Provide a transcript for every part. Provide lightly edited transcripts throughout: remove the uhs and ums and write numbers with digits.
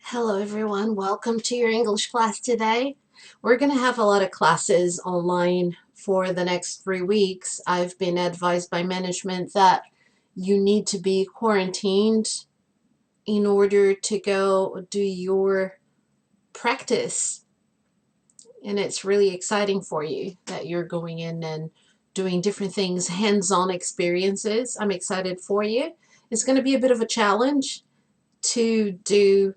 Hello everyone, welcome to your English class today. We're going to have a lot of classes online for the next 3 weeks. I've been advised by management that you need to be quarantined in order to go do your practice. And it's really exciting for you that you're going in and doing different things, hands-on experiences. I'm excited for you. It's going to be a bit of a challenge to do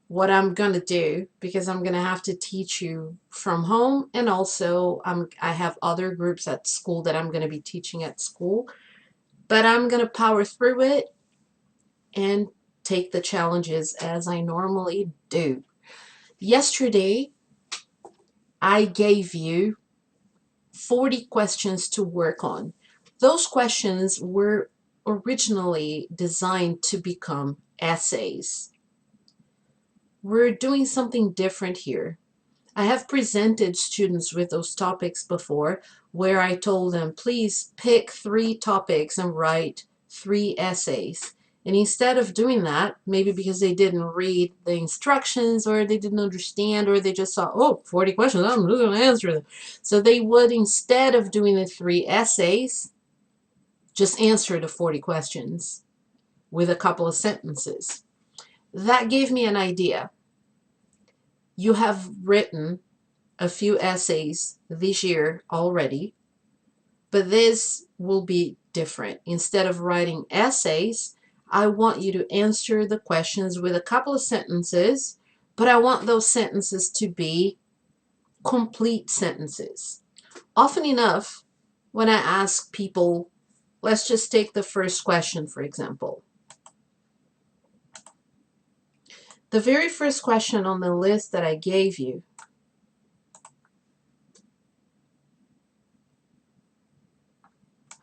what I'm going to do because I'm going to have to teach you from home, and also I have other groups at school that I'm going to be teaching at school, but I'm going to power through it and take the challenges as I normally do. Yesterday, I gave you 40 questions to work on. Those questions were originally designed to become essays. We're doing something different here. I have presented students with those topics before where I told them, please pick 3 topics and write 3 essays. And instead of doing that, maybe because they didn't read the instructions or they didn't understand or they just saw, oh, 40 questions, I'm just going to answer them. So they would, instead of doing the 3 essays, just answer the 40 questions with a couple of sentences. That gave me an idea. You have written a few essays this year already, but this will be different. Instead of writing essays, I want you to answer the questions with a couple of sentences, but I want those sentences to be complete sentences. Often enough, when I ask people, let's just take the first question, for example. The very first question on the list that I gave you,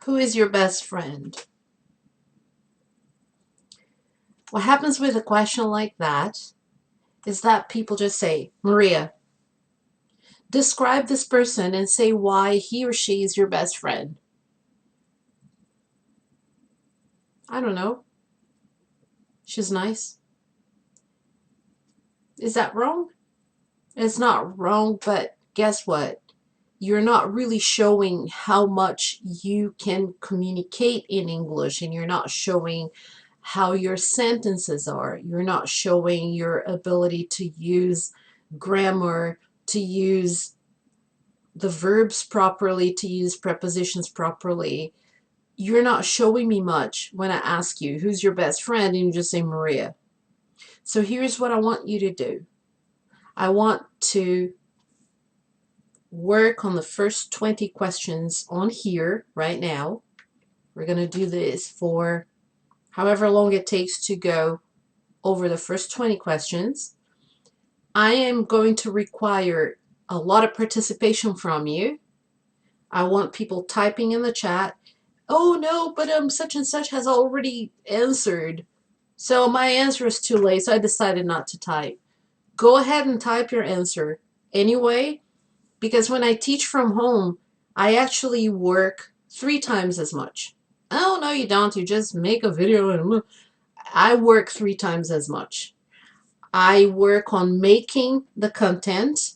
who is your best friend? What happens with a question like that is that people just say, Maria, describe this person and say why he or she is your best friend. I don't know. She's nice. Is that wrong? It's not wrong, but guess what? You're not really showing how much you can communicate in English, and you're not showing how your sentences are. You're not showing your ability to use grammar, to use the verbs properly, to use prepositions properly. You're not showing me much when I ask you, who's your best friend? And you just say Maria. So here's what I want you to do. I want to work on the first 20 questions on here right now. We're going to do this for however long it takes to go over the first 20 questions. I am going to require a lot of participation from you. I want people typing in the chat. Oh no, but such and such has already answered. So my answer is too late, so I decided not to type. Go ahead and type your answer anyway, because when I teach from home, I actually work 3 times as much. Oh, no, you don't. You just make a video and I work 3 times as much. I work on making the content,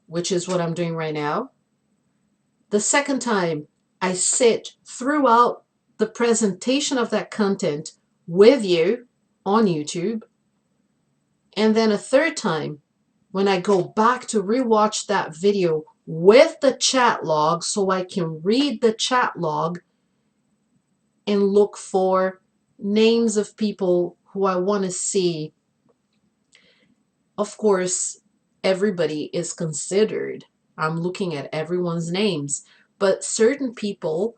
which is what I'm doing right now. The second time, I sit throughout the presentation of that content with you on YouTube. And then a third time, when I go back to rewatch that video with the chat log so I can read the chat log and look for names of people who I want to see. Of course, everybody is considered. I'm looking at everyone's names, but certain people,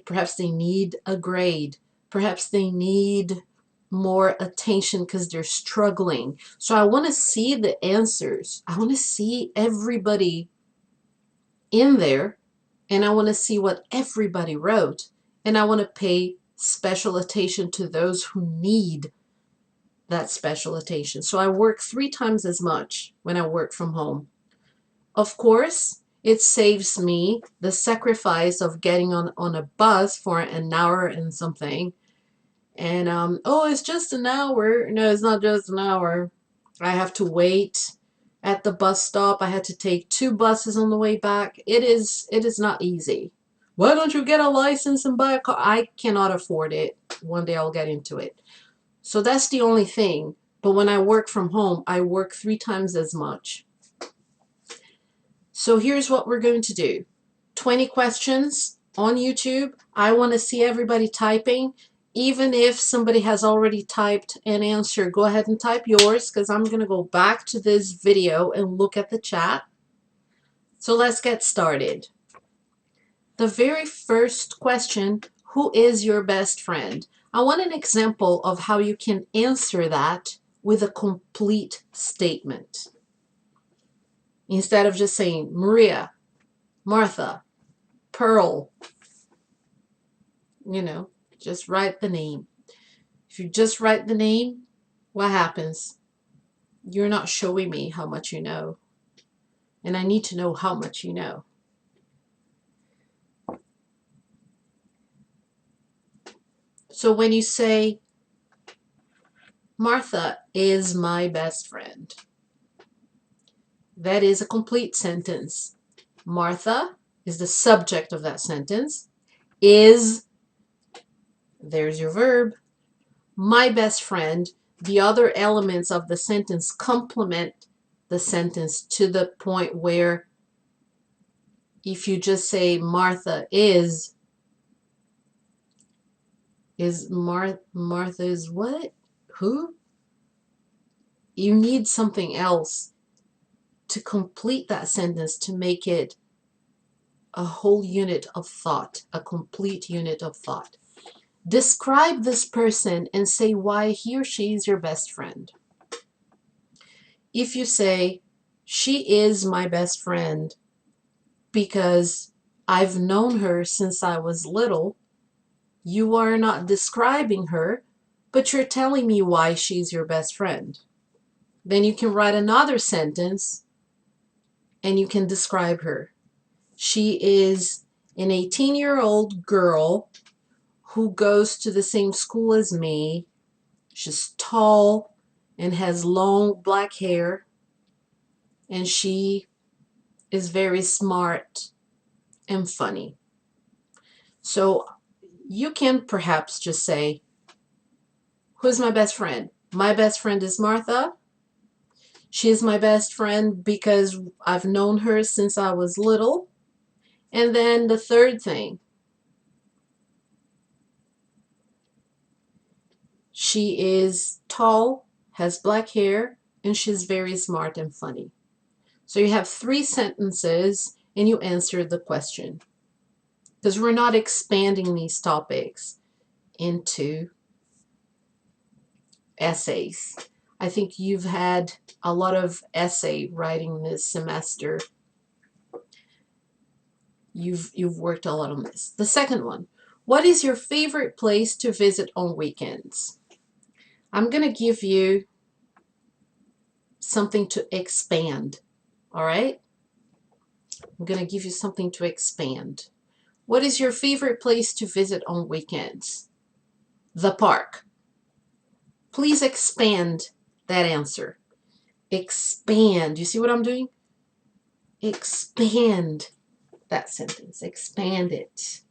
perhaps they need a grade, perhaps they need more attention because they're struggling. So I want to see the answers. I want to see everybody in there, and I want to see what everybody wrote, and I want to pay special attention to those who need that special attention. So I work 3 times as much when I work from home. Of course, it saves me the sacrifice of getting on a bus for an hour and something And oh, it's just an hour. No, it's not just an hour. I have to wait at the bus stop. I had to take 2 buses on the way back. It is not easy. Why don't you get a license and buy a car? I cannot afford it. One day I'll get into it. So that's the only thing. But when I work from home, I work 3 times as much. So here's what we're going to do. 20 questions on YouTube. I want to see everybody typing. Even if somebody has already typed an answer, go ahead and type yours, because I'm going to go back to this video and look at the chat. So let's get started. The very first question, who is your best friend? I want an example of how you can answer that with a complete statement. Instead of just saying Maria, Martha, Pearl, just write the name. If you just write the name, what happens? You're not showing me how much you know. And I need to know how much you know. So when you say, Martha is my best friend, that is a complete sentence. Martha is the subject of that sentence. Is, there's your verb. My best friend, the other elements of the sentence complement the sentence to the point where if you just say Martha is Martha is what? Who? You need something else to complete that sentence to make it a whole unit of thought, a complete unit of thought. Describe this person and say why he or she is your best friend. If you say, she is my best friend because I've known her since I was little, you are not describing her, but you're telling me why she's your best friend. Then you can write another sentence and you can describe her. She is an 18-year-old girl who goes to the same school as me. She's tall and has long black hair, and she is very smart and funny. So you can perhaps just say, who's my best friend? My best friend is Martha. She is my best friend because I've known her since I was little. And then the third thing, she is tall, has black hair, and she's very smart and funny. So you have 3 sentences and you answer the question. Because we're not expanding these topics into essays. I think you've had a lot of essay writing this semester. You've worked a lot on this. The second one, what is your favorite place to visit on weekends? I'm going to give you something to expand, all right? I'm going to give you something to expand. What is your favorite place to visit on weekends? The park. Please expand that answer. Expand. You see what I'm doing? Expand that sentence. Expand it.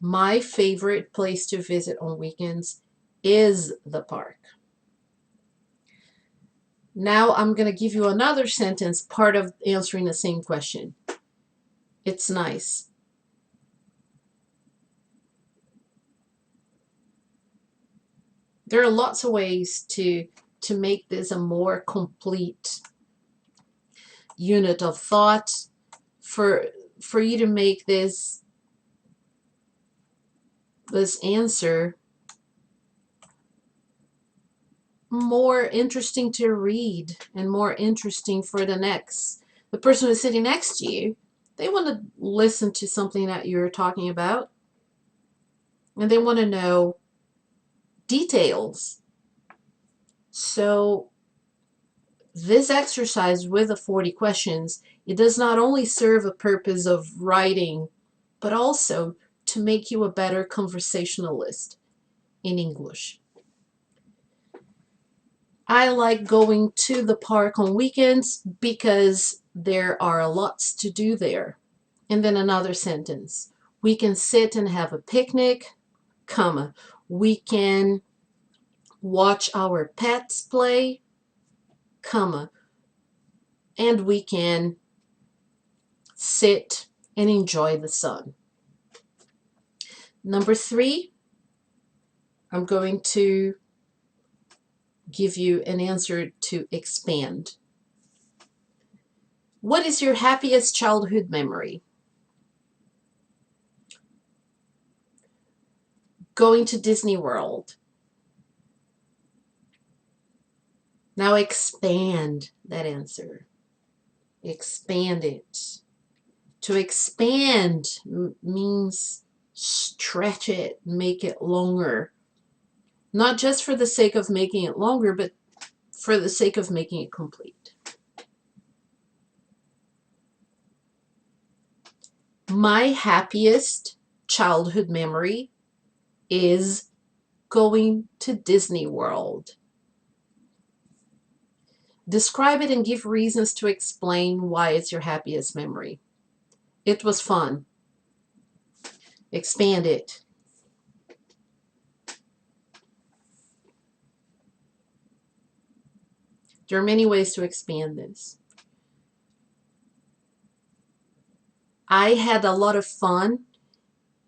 My favorite place to visit on weekends is the park. Now I'm going to give you another sentence, part of answering the same question. It's nice. There are lots of ways to make this a more complete unit of thought, for you to make this answer more interesting to read and more interesting for the person who's sitting next to you. They want to listen to something that you're talking about, and they want to know details. So This exercise with the 40 questions, it does not only serve a purpose of writing, but also to make you a better conversationalist in English. I like going to the park on weekends because there are lots to do there. And then another sentence. We can sit and have a picnic, comma. We can watch our pets play, comma. And we can sit and enjoy the sun. Number 3, I'm going to give you an answer to expand. What is your happiest childhood memory? Going to Disney World. Now expand that answer. Expand it. To expand means stretch it, make it longer. Not just for the sake of making it longer, but for the sake of making it complete. My happiest childhood memory is going to Disney World. Describe it and give reasons to explain why it's your happiest memory. It was fun. Expand it. There are many ways to expand this. I had a lot of fun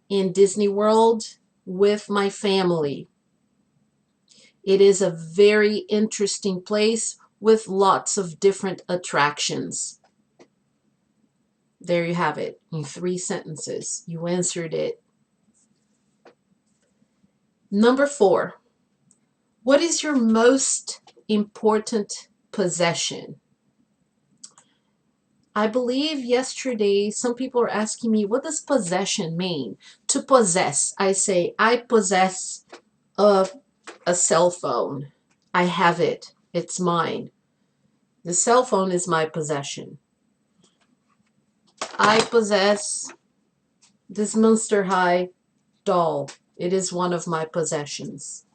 in Disney World with my family. It is a very interesting place with lots of different attractions. There you have it in 3 sentences. You answered it. Number 4, what is your most important possession? I believe yesterday some people were asking me, what does possession mean? To possess, I say, I possess a cell phone. I have it. It's mine. The cell phone is my possession. I possess this Monster High doll. It is one of my possessions.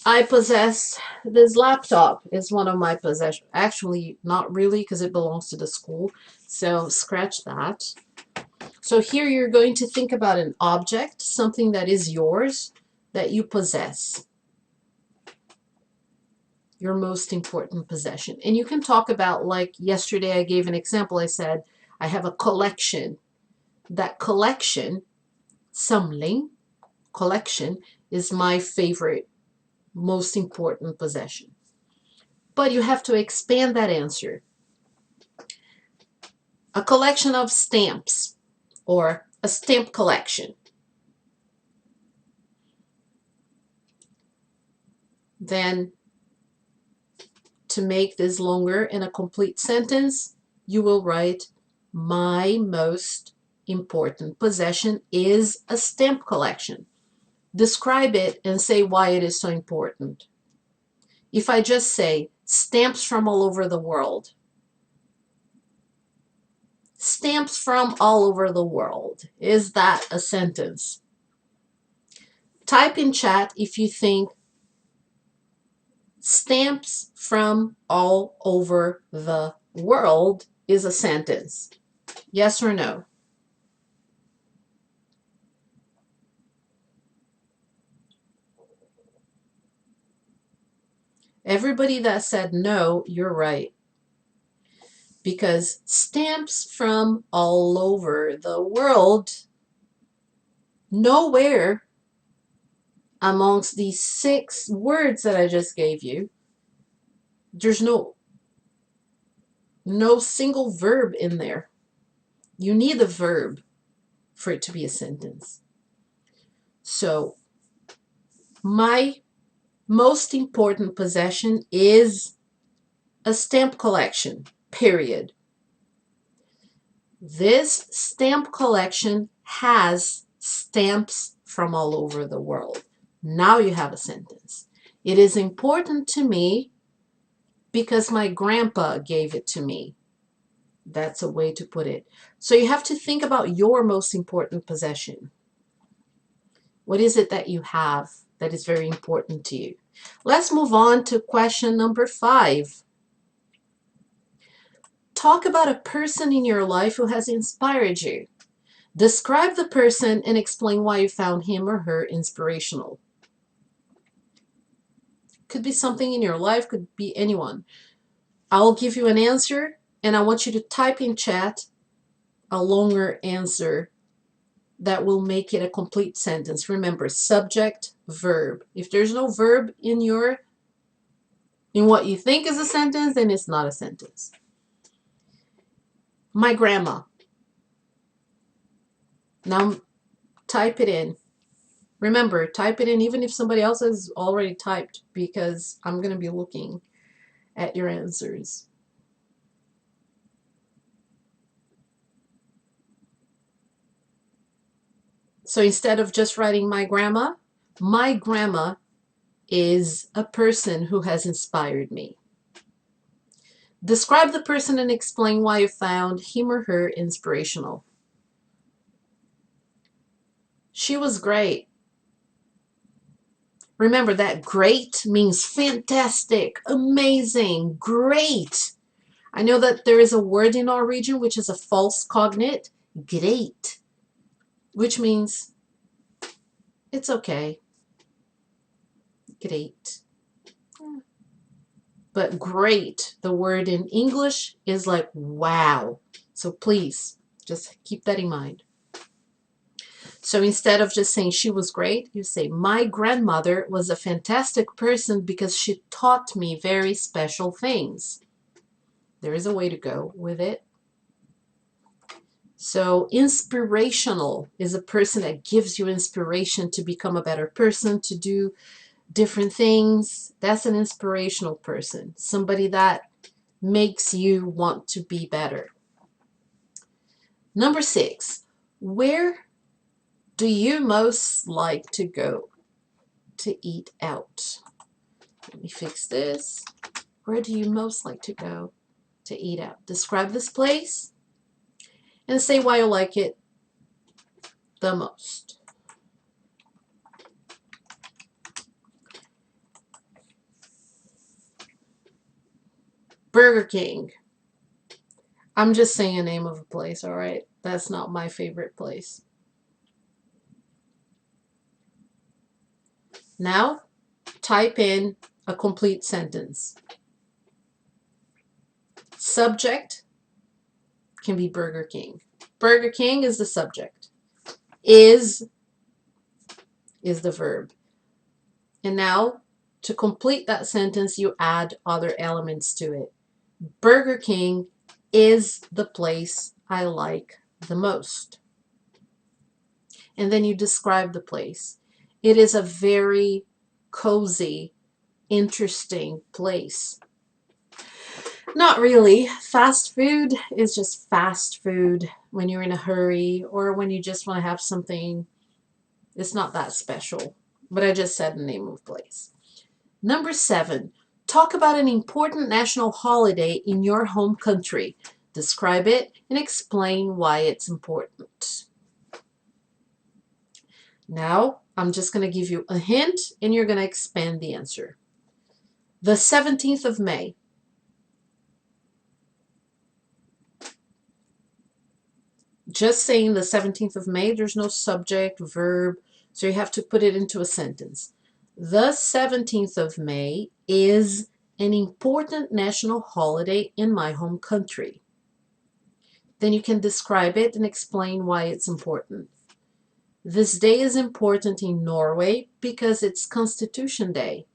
I possess this laptop. It's one of my possessions. Actually, not really, because it belongs to the school. So scratch that. So here you're going to think about an object, something that is yours, that you possess. Your most important possession. And you can talk about, like yesterday I gave an example. I said, I have a collection. That collection, samling, collection, is my favorite, most important possession. But you have to expand that answer. A collection of stamps, or a stamp collection. Then, to make this longer in a complete sentence, you will write, my most important possession is a stamp collection. Describe it and say why it is so important. If I just say, stamps from all over the world, stamps from all over the world, is that a sentence? Type in chat if you think stamps from all over the world is a sentence. Yes or no? Everybody that said no, you're right. Because stamps from all over the world, nowhere amongst these 6 words that I just gave you, there's no single verb in there. You need a verb for it to be a sentence. So, my most important possession is a stamp collection, period. This stamp collection has stamps from all over the world. Now you have a sentence. It is important to me because my grandpa gave it to me. That's a way to put it. So you have to think about your most important possession. What is it that you have that is very important to you? Let's move on to question number 5. Talk about a person in your life who has inspired you. Describe the person and explain why you found him or her inspirational. Could be something in your life, could be anyone. I'll give you an answer and I want you to type in chat a longer answer that will make it a complete sentence. Remember, subject, verb. If there's no verb in what you think is a sentence, then it's not a sentence. My grandma. Now type it in. Remember, type it in even if somebody else has already typed, because I'm going to be looking at your answers. So instead of just writing my grandma is a person who has inspired me. Describe the person and explain why you found him or her inspirational. She was great. Remember that great means fantastic, amazing, great. I know that there is a word in our region which is a false cognate, great, which means it's okay. Great. But great, the word in English is like wow. So please, just keep that in mind. So instead of just saying she was great, you say my grandmother was a fantastic person because she taught me very special things. There is a way to go with it. So inspirational is a person that gives you inspiration to become a better person, to do different things. That's an inspirational person. Somebody that makes you want to be better. Number 6, where do you most like to go to eat out? Let me fix this. Where do you most like to go to eat out? Describe this place and say why you like it the most. Burger King. I'm just saying a name of a place, all right? That's not my favorite place. Now, type in a complete sentence. Subject can be Burger King. Burger King is the subject. Is the verb. And now, to complete that sentence, you add other elements to it. Burger King is the place I like the most. And then you describe the place. It is a very cozy, interesting place. Not really. Fast food is just fast food when you're in a hurry or when you just want to have something. It's not that special. But I just said the name of the place. Number 7, talk about an important national holiday in your home country. Describe it and explain why it's important. Now, I'm just going to give you a hint and you're going to expand the answer. The 17th of May. Just saying the 17th of May, there's no subject, verb, so you have to put it into a sentence. The 17th of May is an important national holiday in my home country. Then you can describe it and explain why it's important. This day is important in Norway because it's Constitution Day.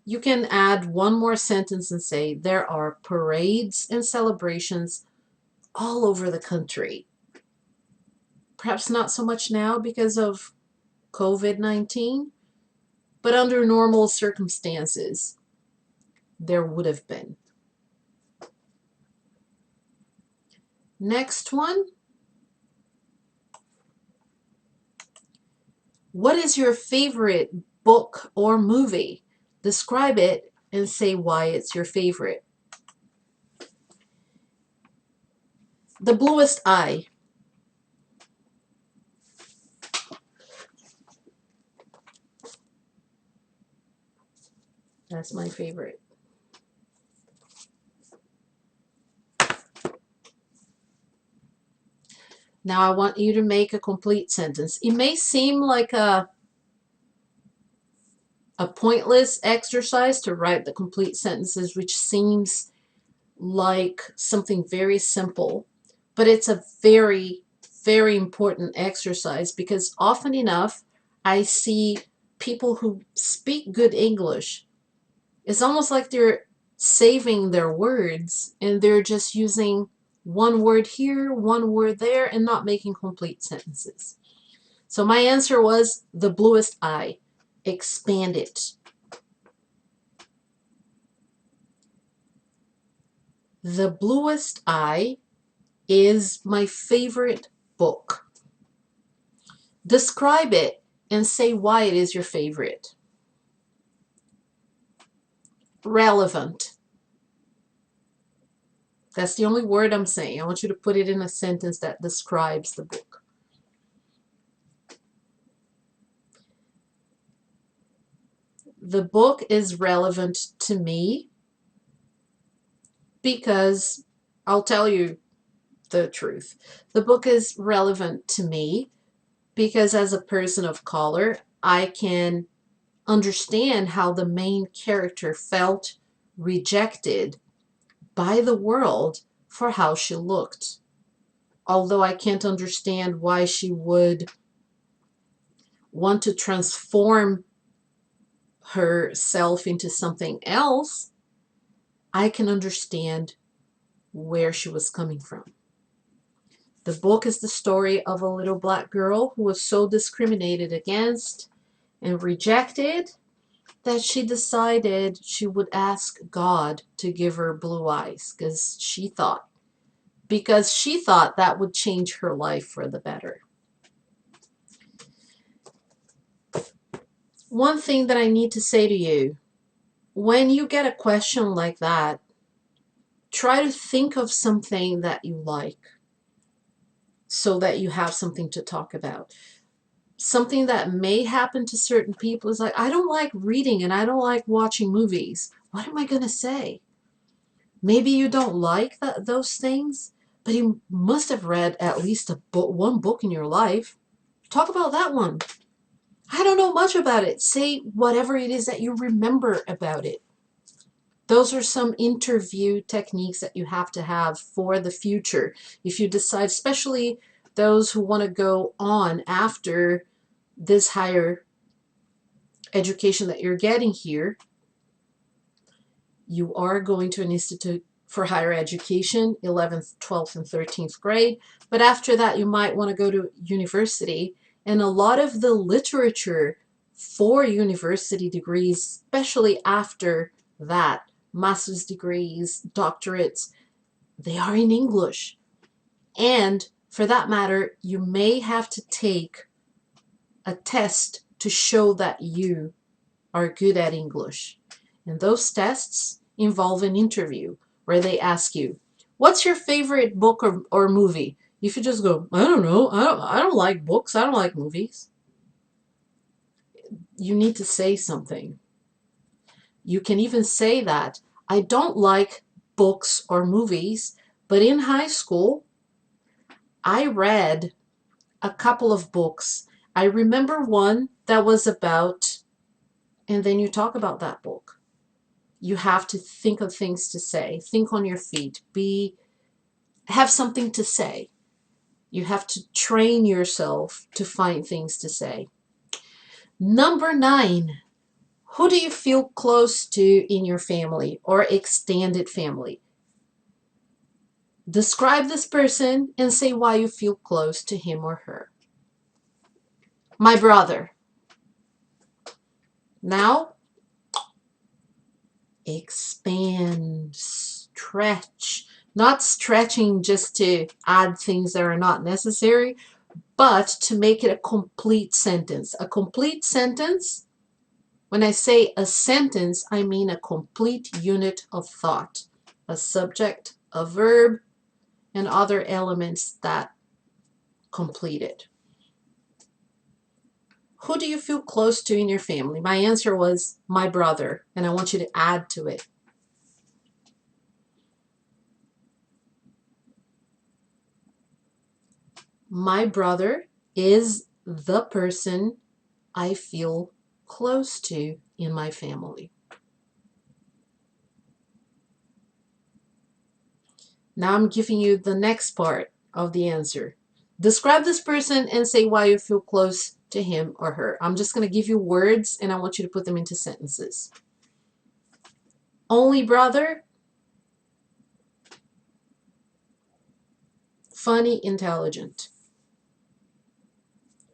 You can add one more sentence and say there are parades and celebrations all over the country. Perhaps not so much now because of COVID-19, but under normal circumstances, there would have been. Next one. What is your favorite book or movie? Describe it and say why it's your favorite. The bluest eye. That's my favorite. Now I want you to make a complete sentence. It may seem like a pointless exercise to write the complete sentences, which seems like something very simple, but it's a very, very important exercise because often enough I see people who speak good English. It's almost like they're saving their words and they're just using one word here, one word there, and not making complete sentences. So my answer was the bluest eye. Expand it. The Bluest Eye is my favorite book. Describe it and say why it is your favorite. Relevant. That's the only word I'm saying. I want you to put it in a sentence that describes the book. The book is relevant to me because I'll tell you the truth. The book is relevant to me because as a person of color, I can understand how the main character felt rejected by the world for how she looked. Although I can't understand why she would want to transform herself into something else, I can understand where she was coming from. The book is the story of a little black girl who was so discriminated against and rejected that she decided she would ask God to give her blue eyes because she thought that would change her life for the better. One thing that I need to say to you, when you get a question like that, try to think of something that you like so that you have something to talk about. Something that may happen to certain people is like, I don't like reading and I don't like watching movies. What am I going to say? Maybe you don't like those things, but you must have read at least one book in your life. Talk about that one. I don't know much about it. Say whatever it is that you remember about it. Those are some interview techniques that you have to have for the future. If you decide, especially those who want to go on after this higher education that you're getting here, you are going to an institute for higher education, 11th, 12th, and 13th grade. But after that, you might want to go to university. And a lot of the literature for university degrees, especially after that, master's degrees, doctorates, they are in English. And for that matter, you may have to take a test to show that you are good at English. And those tests involve an interview where they ask you, what's your favorite book or movie? If you just go, I don't know, I don't like books, I don't like movies. You need to say something. You can even say that I don't like books or movies, but in high school, I read a couple of books. I remember one that was about, and then you talk about that book. You have to think of things to say. Think on your feet. Have something to say. You have to train yourself to find things to say. Number 9, who do you feel close to in your family or extended family? Describe this person and say why you feel close to him or her. My brother. Now, expand, stretch. Not stretching just to add things that are not necessary, but to make it a complete sentence. A complete sentence, When I say a sentence, I mean a complete unit of thought, a subject, a verb, and other elements that complete it. Who do you feel close to in your family? My answer was my brother, and I want you to add to it. My brother is the person I feel close to in my family. Now I'm giving you the next part of the answer. Describe this person and say why you feel close to him or her. I'm just going to give you words and I want you to put them into sentences. Only brother, funny, intelligent.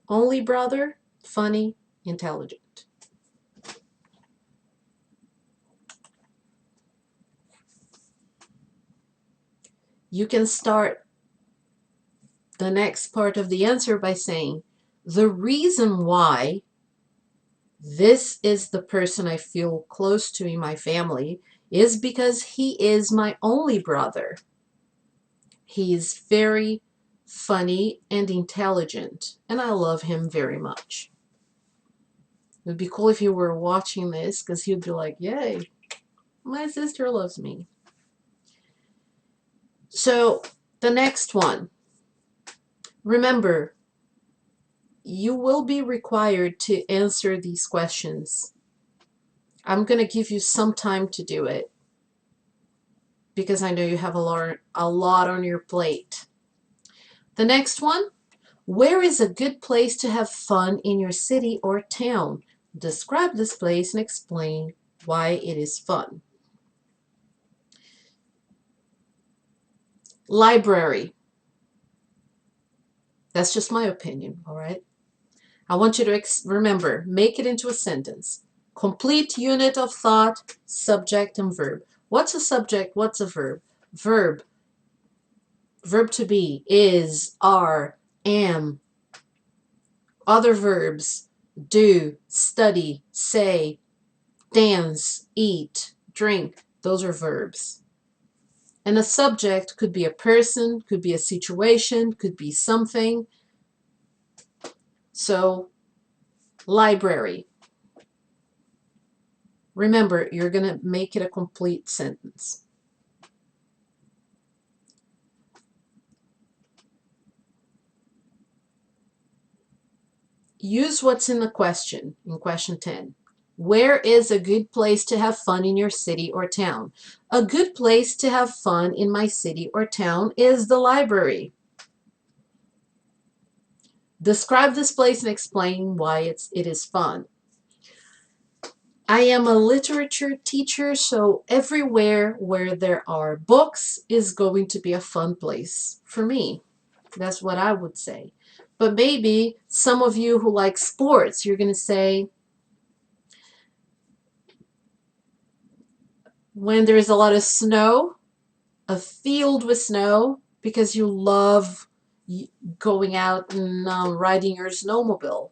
Only brother, funny, intelligent. You can start the next part of the answer by saying, the reason why this is the person I feel close to in my family is because he is my only brother. He is very funny and intelligent, and I love him very much. It would be cool if you were watching this, because he would be like, yay, my sister loves me. So the next one, remember, you will be required to answer these questions. I'm going to give you some time to do it because I know you have a lot on your plate. The next one, where is a good place to have fun in your city or town? Describe this place and explain why it is fun. Library. That's just my opinion, all right? I want you to remember, make it into a sentence. Complete unit of thought, subject and verb. What's a subject? What's a verb? Verb. Verb to be, is, are, am. Other verbs, do, study, say, dance, eat, drink. Those are verbs. And a subject could be a person, could be a situation, could be something. So, library. Remember, you're going to make it a complete sentence. Use what's in the question, in question 10. Where is a good place to have fun in your city or town? A good place to have fun in my city or town is the library. Describe this place and explain why it is fun. I am a literature teacher, so everywhere where there are books is going to be a fun place for me. That's what I would say. But maybe some of you who like sports, you're going to say, when there's a lot of snow, a field with snow, because you love going out and riding your snowmobile.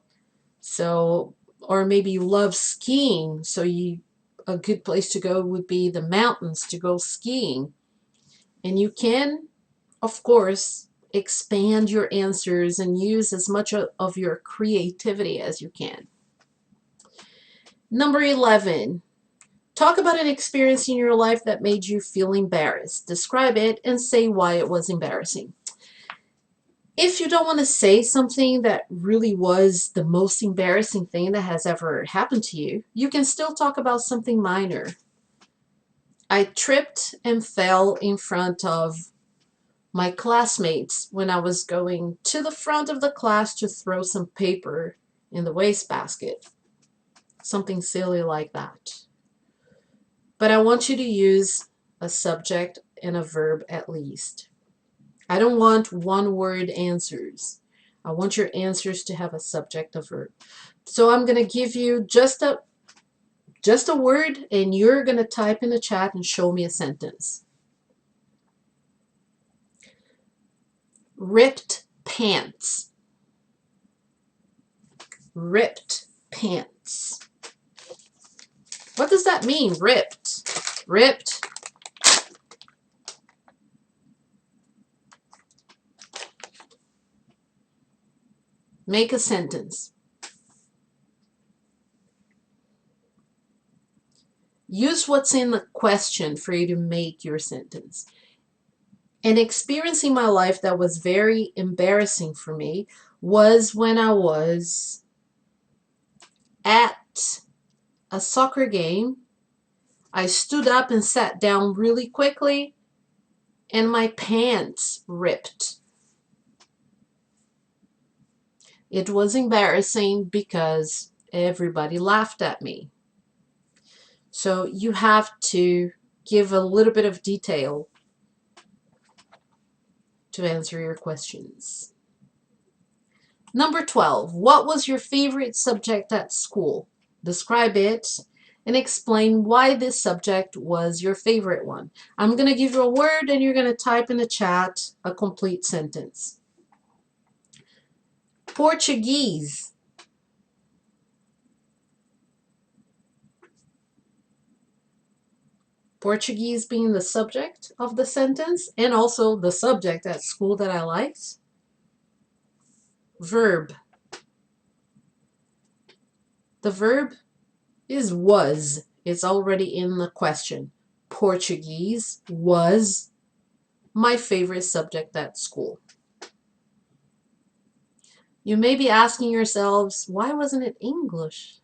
So, or maybe you love skiing, so a good place to go would be the mountains to go skiing. And you can, of course, expand your answers and use as much of your creativity as you can. Number 11, talk about an experience in your life that made you feel embarrassed. Describe it and say why it was embarrassing. If you don't want to say something that really was the most embarrassing thing that has ever happened to you, you can still talk about something minor. I tripped and fell in front of my classmates when I was going to the front of the class to throw some paper in the wastebasket. Something silly like that. But I want you to use a subject and a verb at least. I don't want one-word answers. I want your answers to have a subject, a verb. So I'm going to give you just a word, and you're going to type in the chat and show me a sentence. Ripped pants. Ripped pants. What does that mean? Ripped. Ripped. Make a sentence. Use what's in the question for you to make your sentence. An experience in my life that was very embarrassing for me was when I was at a soccer game. I stood up and sat down really quickly, and my pants ripped. It was embarrassing because everybody laughed at me. So you have to give a little bit of detail to answer your questions. Number 12, what was your favorite subject at school? Describe it and explain why this subject was your favorite one. I'm going to give you a word and you're going to type in the chat a complete sentence. Portuguese. Portuguese being the subject of the sentence and also the subject at school that I liked. Verb. The verb is was. It's already in the question. Portuguese was my favorite subject at school. You may be asking yourselves, why wasn't it English?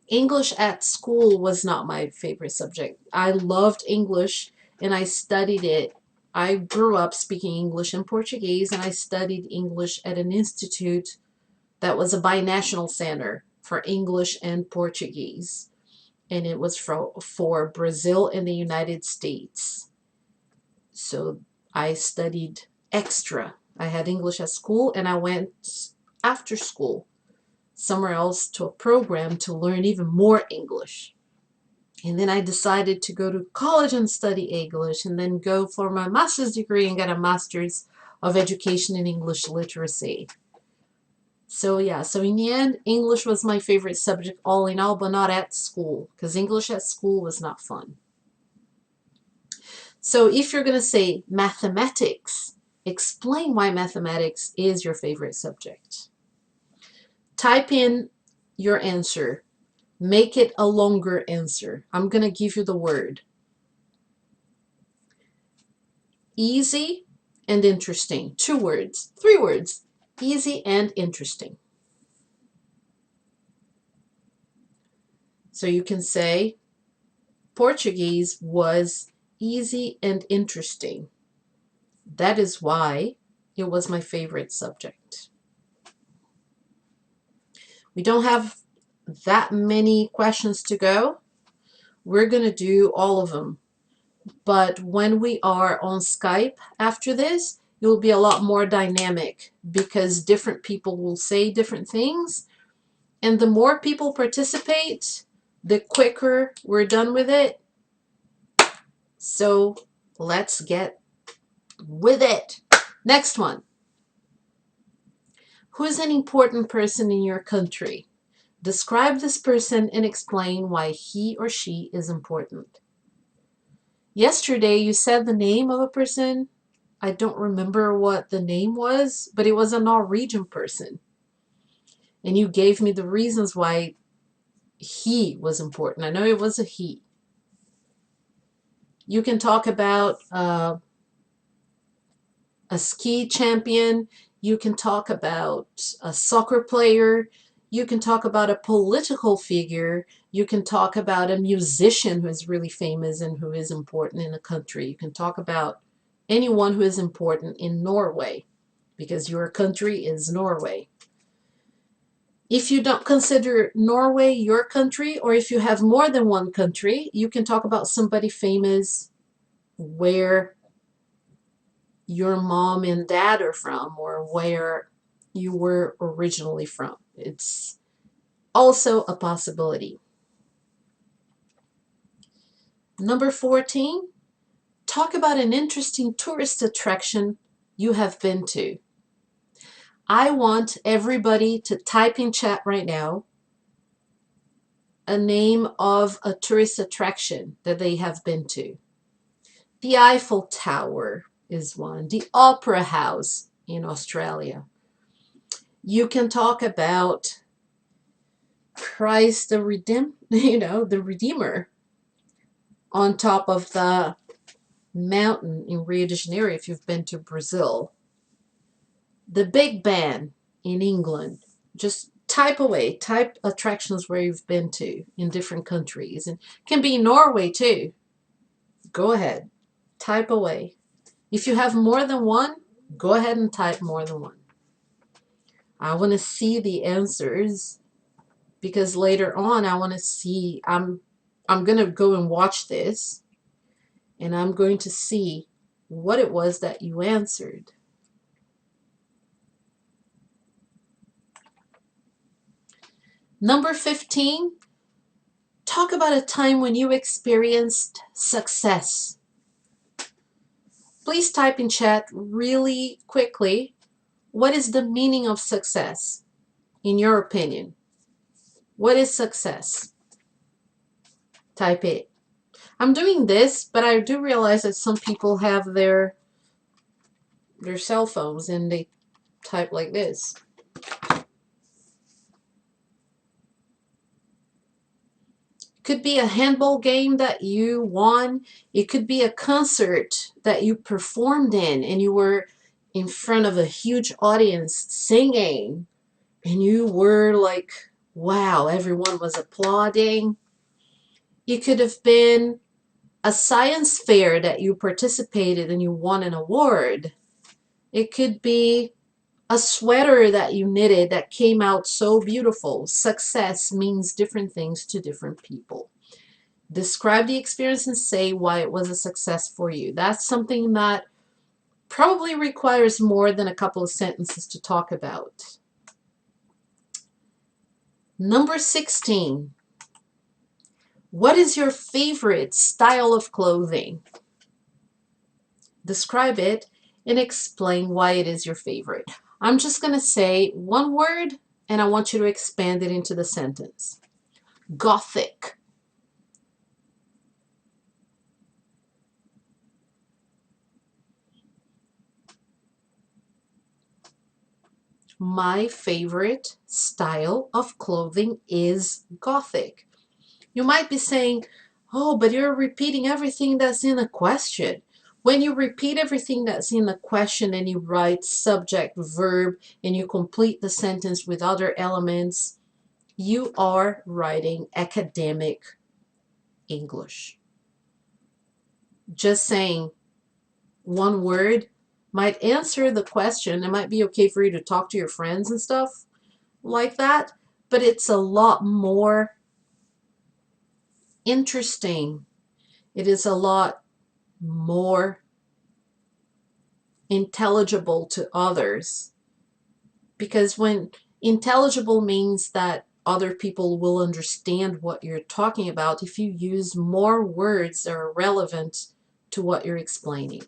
English at school was not my favorite subject. I loved English and I studied it. I grew up speaking English and Portuguese, and I studied English at an institute that was a binational center for English and Portuguese. And it was for Brazil and the United States. So I studied extra. I had English at school, and I went after school somewhere else to a program to learn even more English. And then I decided to go to college and study English, and then go for my master's degree and get a master's of education in English literacy. So yeah, so in the end, English was my favorite subject all in all, but not at school, because English at school was not fun. So if you're going to say mathematics, explain why mathematics is your favorite subject. Type in your answer. Make it a longer answer. I'm going to give you the word. Easy and interesting. 2 words. 3 words. Easy and interesting. So you can say Portuguese was easy and interesting. That is why it was my favorite subject. We don't have that many questions to go. We're going to do all of them. But when we are on Skype after this, it will be a lot more dynamic because different people will say different things. And the more people participate, the quicker we're done with it. So let's get with it. Next one. Who is an important person in your country? Describe this person and explain why he or she is important. Yesterday, you said the name of a person. I don't remember what the name was, but it was a Norwegian person. And you gave me the reasons why he was important. I know it was a he. You can talk about a ski champion. You can talk about a soccer player. You can talk about a political figure. You can talk about a musician who is really famous and who is important in a country. You can talk about anyone who is important in Norway, because your country is Norway. If you don't consider Norway your country, or if you have more than one country, you can talk about somebody famous where your mom and dad are from, or where you were originally from. It's also a possibility. Number 14, talk about an interesting tourist attraction you have been to. I want everybody to type in chat right now a name of a tourist attraction that they have been to. The Eiffel Tower is one. The Opera House in Australia. You can talk about Christ the the Redeemer on top of the mountain in Rio de Janeiro if you've been to Brazil. The Big Ben in England. Just type away, type attractions where you've been to in different countries. And can be Norway too. Go ahead, type away. If you have more than one, go ahead and type more than one. I want to see the answers because later on I want to see, I'm going to go and watch this and I'm going to see what it was that you answered. Number 15, talk about a time when you experienced success. Please type in chat really quickly, what is the meaning of success in your opinion? What is success? Type it. I'm doing this, but I do realize that some people have their cell phones and they type like this. Could be a handball game that you won. It could be a concert that you performed in and you were in front of a huge audience singing and you were like, wow, everyone was applauding. It could have been a science fair that you participated and you won an award. It could be a sweater that you knitted that came out so beautiful. Success means different things to different people. Describe the experience and say why it was a success for you. That's something that probably requires more than a couple of sentences to talk about. Number 16. What is your favorite style of clothing? Describe it and explain why it is your favorite. I'm just going to say one word and I want you to expand it into the sentence. Gothic. My favorite style of clothing is Gothic. You might be saying, oh, but you're repeating everything that's in a question. When you repeat everything that's in the question and you write subject, verb, and you complete the sentence with other elements, you are writing academic English. Just saying one word might answer the question. It might be okay for you to talk to your friends and stuff like that, but it's a lot more interesting. It is a lot more intelligible to others, because when intelligible means that other people will understand what you're talking about if you use more words that are relevant to what you're explaining.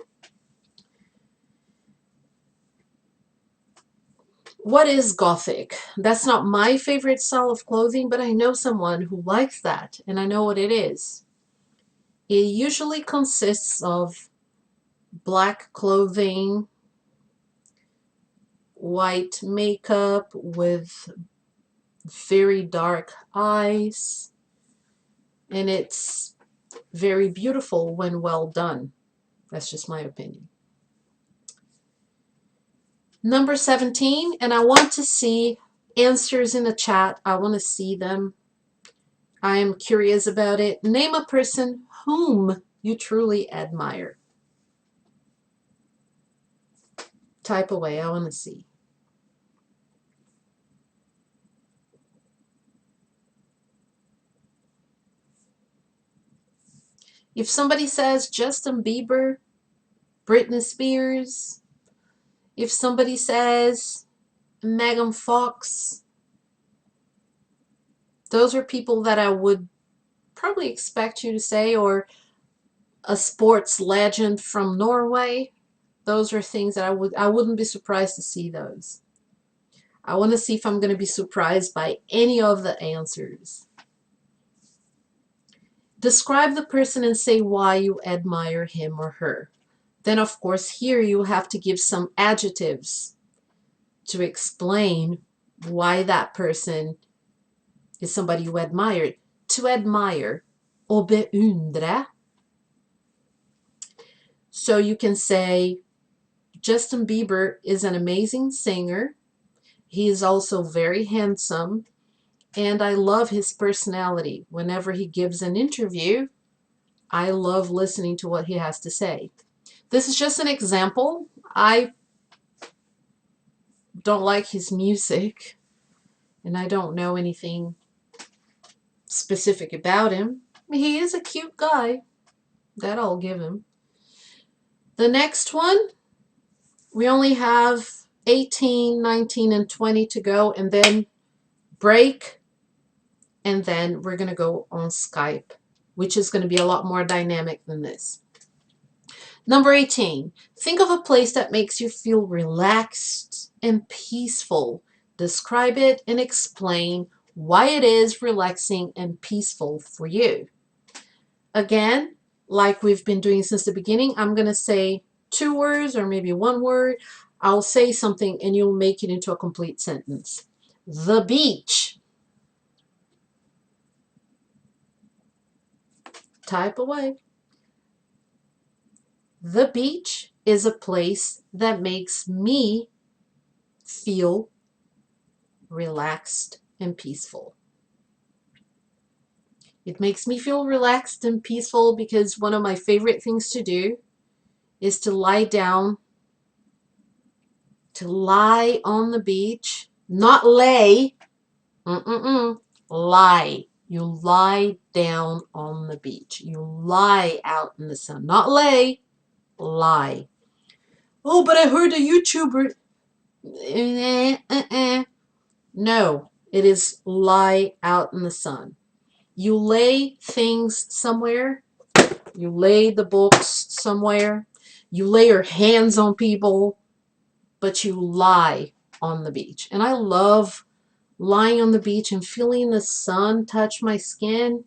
What is Gothic? That's not my favorite style of clothing, but I know someone who likes that, and I know what it is. It usually consists of black clothing, white makeup with very dark eyes, and it's very beautiful when well done. That's just my opinion. Number 17, and I want to see answers in the chat. I want to see them. I am curious about it. Name a person whom you truly admire. Type away. I want to see. If somebody says Justin Bieber, Britney Spears, if somebody says Megan Fox, those are people that I would probably expect you to say, or a sports legend from Norway. Those are things that I wouldn't be surprised to see those. I want to see if I'm going to be surprised by any of the answers. Describe the person and say why you admire him or her. Then, of course, here you have to give some adjectives to explain why that person is somebody you admire. To admire, å beundre. So you can say, Justin Bieber is an amazing singer. He is also very handsome, and I love his personality. Whenever he gives an interview, I love listening to what he has to say. This is just an example. I don't like his music, and I don't know anything specific about him. He is a cute guy. That I'll give him. The next one, we only have 18, 19, and 20 to go, and then break, and then we're going to go on Skype, which is going to be a lot more dynamic than this. Number 18, think of a place that makes you feel relaxed and peaceful. Describe it and explain why it is relaxing and peaceful for you. Again, like we've been doing since the beginning, I'm going to say 2 words or maybe 1 word. I'll say something and you'll make it into a complete sentence. The beach. Type away. The beach is a place that makes me feel relaxed and peaceful. It makes me feel relaxed and peaceful because one of my favorite things to do is to lie down, to lie on the beach, not lay, lie. You lie down on the beach. You lie out in the sun, not lay, lie. Oh, but I heard a YouTuber. No, it is lie out in the sun. You lay things somewhere. You lay the books somewhere. You lay your hands on people, but you lie on the beach. And I love lying on the beach and feeling the sun touch my skin.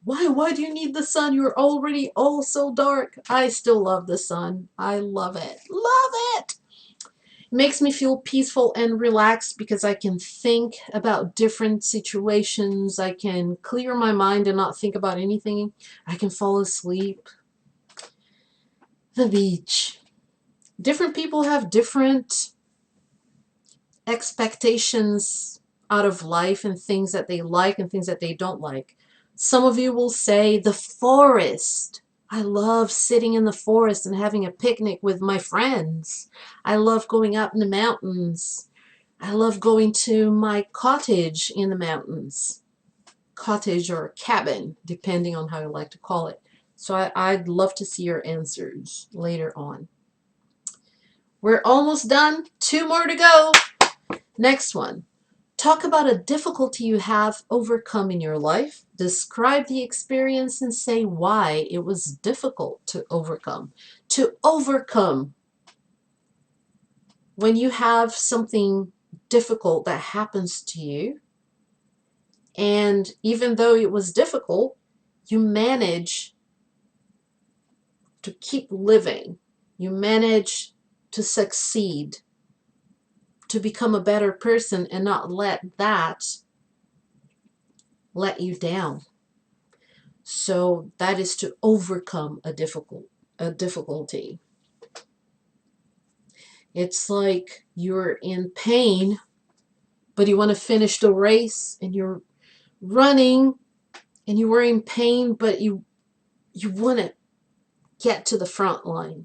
Why do you need the sun? You're already all so dark. I still love the sun. I love it. Love it. It makes me feel peaceful and relaxed because I can think about different situations. I can clear my mind and not think about anything. I can fall asleep. The beach. Different people have different expectations out of life and things that they like and things that they don't like. Some of you will say the forest. I love sitting in the forest and having a picnic with my friends. I love going up in the mountains. I love going to my cottage in the mountains. Cottage or cabin, depending on how you like to call it. So I'd love to see your answers later on. We're almost done. 2 more to go. Next one. Talk about a difficulty you have overcome in your life. Describe the experience and say why it was difficult to overcome. To overcome. When you have something difficult that happens to you, and even though it was difficult, you manage to keep living. You manage to succeed, to become a better person and not let that let you down. So that is to overcome a difficulty. It's like you're in pain, but you want to finish the race and you're running and you were in pain, but you want to get to the front line.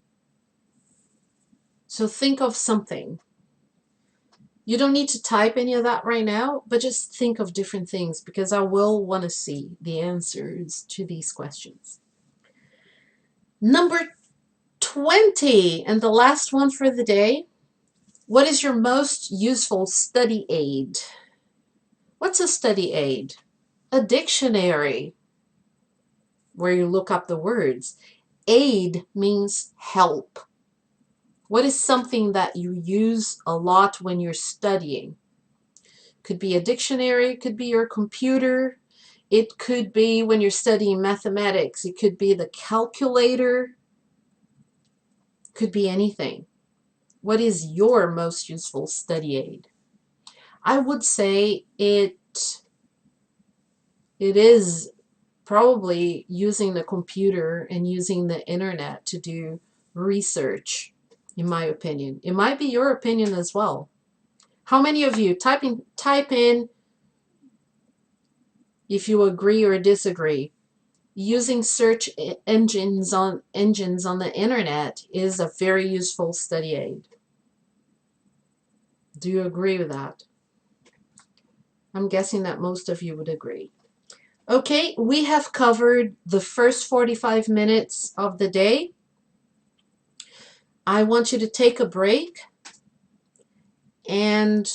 So think of something. You don't need to type any of that right now, but just think of different things because I will want to see the answers to these questions. Number 20, and the last one for the day. What is your most useful study aid? What's a study aid? A dictionary, where you look up the words. Aid means help. What is something that you use a lot when you're studying? Could be a dictionary, could be your computer. It could be when you're studying mathematics, it could be the calculator, could be anything. What is your most useful study aid? I would say it is probably using the computer and using the internet to do research, in my opinion. It might be your opinion as well. How many of you type in if you agree or disagree? Using search engines on the internet is a very useful study aid. Do you agree with that? I'm guessing that most of you would agree. Okay, we have covered the first 45 minutes of the day. I want you to take a break, and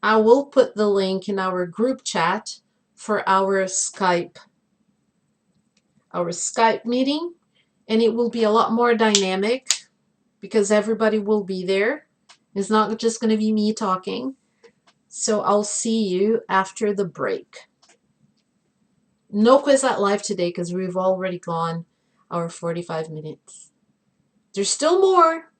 I will put the link in our group chat for our Skype meeting, and it will be a lot more dynamic because everybody will be there. It's not just going to be me talking. So I'll see you after the break. No Quizlet Live today because we've already gone our 45 minutes. There's still more.